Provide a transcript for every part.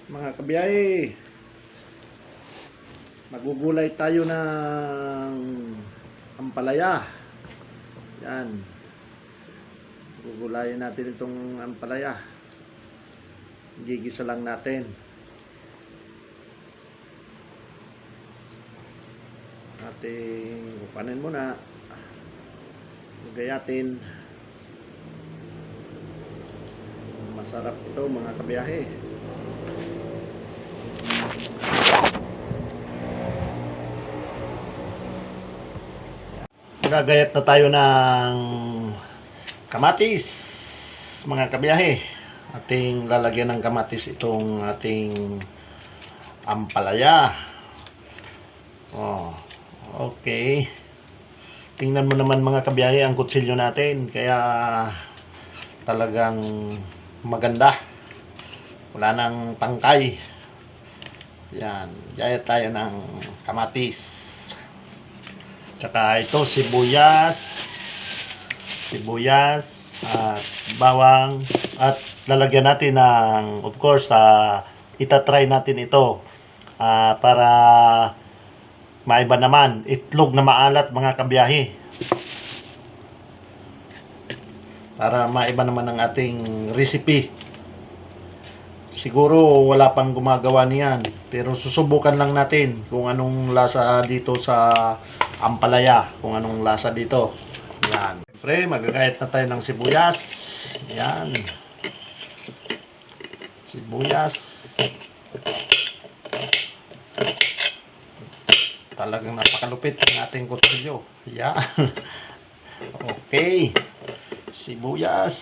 Mga kabiyahe, magugulay tayo ng ampalaya. Yan, gugulayin natin itong ampalaya. Gigisa lang natin. Ating upanin muna, gayatin. Masarap ito mga kabiyahe. Gagayat na tayo ng kamatis mga kabiyahe. Ating lalagyan ng kamatis itong ating ampalaya. Okay. Tingnan mo naman mga kabiyahe ang kutsilyo natin, kaya talagang maganda, wala nang tangkay. Yan, gayat tayo ng kamatis. Tsaka ito sibuyas at bawang, at lalagyan natin ng, of course, itatry natin ito para maiba naman, itlog na maalat mga kabiyahe, para maiba naman ang ating recipe. Siguro wala pang gumagawa niyan, pero susubukan lang natin kung anong lasa dito sa ampalaya, kung anong lasa dito. Yan. Siyempre, magagayat na tayo ng sibuyas. Yan. Sibuyas. Talagang napakalupit ng ating kutsilyo. Yan. Okay. Sibuyas.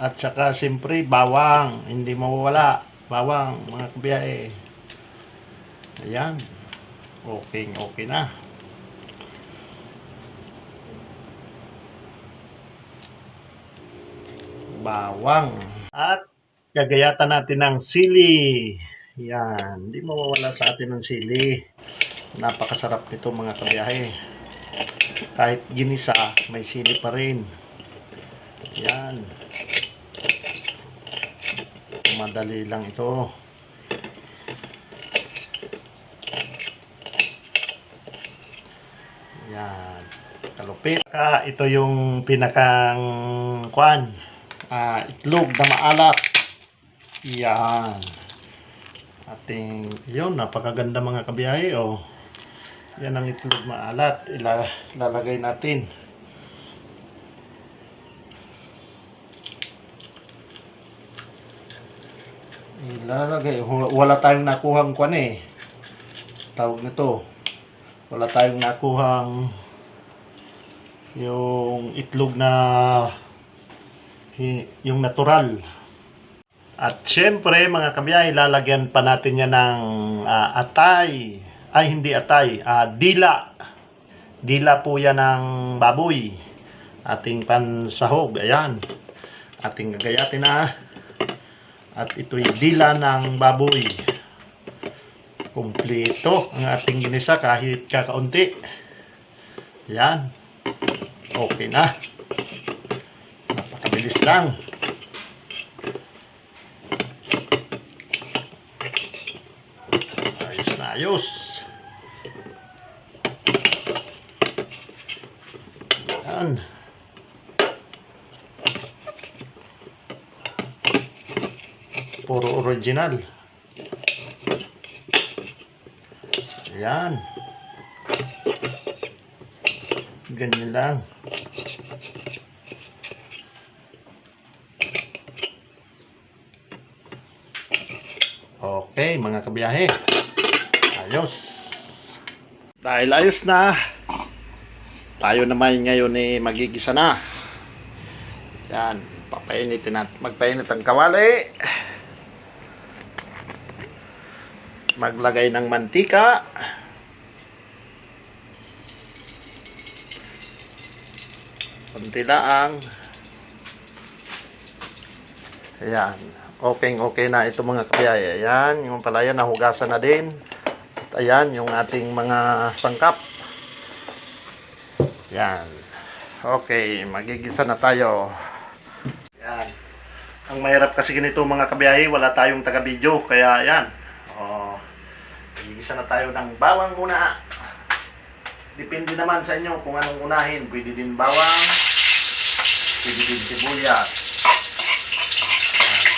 At saka siyempre bawang. Hindi mawawala. Bawang mga kabiyahe. Ayan. Okay na. Bawang. At gagayatan natin ng sili. Yan. Hindi mawawala sa atin ng sili. Napakasarap nito mga kabiyahe. Kahit ginisa, may sili pa rin. Yan. Madali lang ito. Yan. Kalupit. Ito yung pinakang itlog na maalat. Yan. Ating, yun, napakaganda mga kabiyahe. Yan ang itlog maalat. Ilalagay natin. Wala tayong nakuhang tawag nito, wala tayong nakuhang yung itlog na yung natural. At syempre mga kabiyahe, lalagyan pa natin yan ng dila po yan ng baboy, ating pansahog. Ayan, ating gagayatin na. At ito'y dila ng baboy. Kumpleto ang ating ginisa kahit kakaunti. Yan. Okay na. Napakabilis lang. Ayos na ayos. Yan. Puro original. Ayan. Ganyan lang. Okay mga kabiyahe. Ayos. Dahil ayos na, tayo naman ngayon magigisa na. Yan. Papainitin natin. Magpainit ang kawali. Maglagay ng mantika. Kunti lang. Ayan. Okay na ito mga kabiyahe. Ayan. Yung palaya nahugasan na din. At ayan yung ating mga sangkap. Ayan. Okay. Magigisa na tayo. Ayan. Ang mahirap kasi ganito mga kabiyahe, wala tayong taga-video. Kaya yan. Oh, igisa na tayo ng bawang muna. Depende naman sa inyo kung anong unahin. Pwede din bawang, pwede din sibuyas.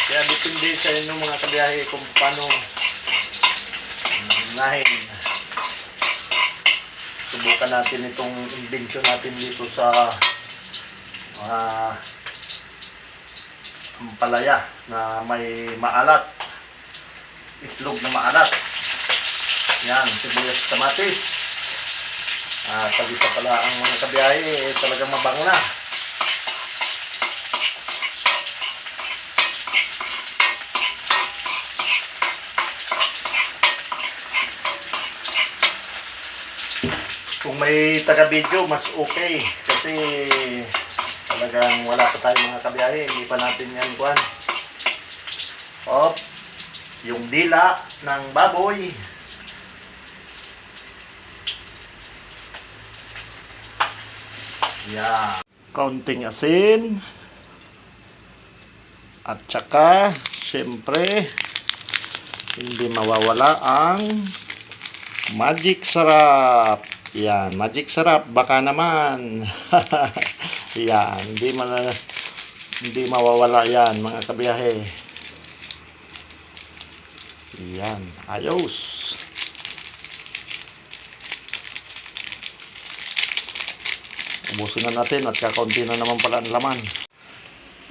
Kaya depende sa inyo mga kabiyahe kung paano unahin. Subukan natin itong invention natin dito sa ampalaya na may maalat, itlog na maalat. Yan, sibuyas, kamatis. Pag isa pala ang mga kabiyahe, talagang mabango na. Kung may taga-video, mas okay. Kasi talagang wala pa tayo mga kabiyahe. Hindi pa natin yan kuhan. Yung dila ng baboy. Yan. Kaunting asin. At saka, syempre, hindi mawawala ang magic sarap. Yan, magic sarap. Baka naman. Yan, hindi mawawala yan mga kabiyahe. Yan, ayos. Ubusin na natin at kakaunti na naman pala ang laman.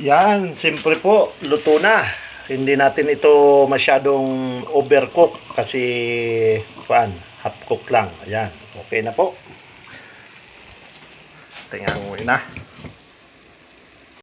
Yan, siyempre po, luto na. Hindi natin ito masyadong overcook kasi half cook lang. Ayan, okay na po. Tingnan mo na.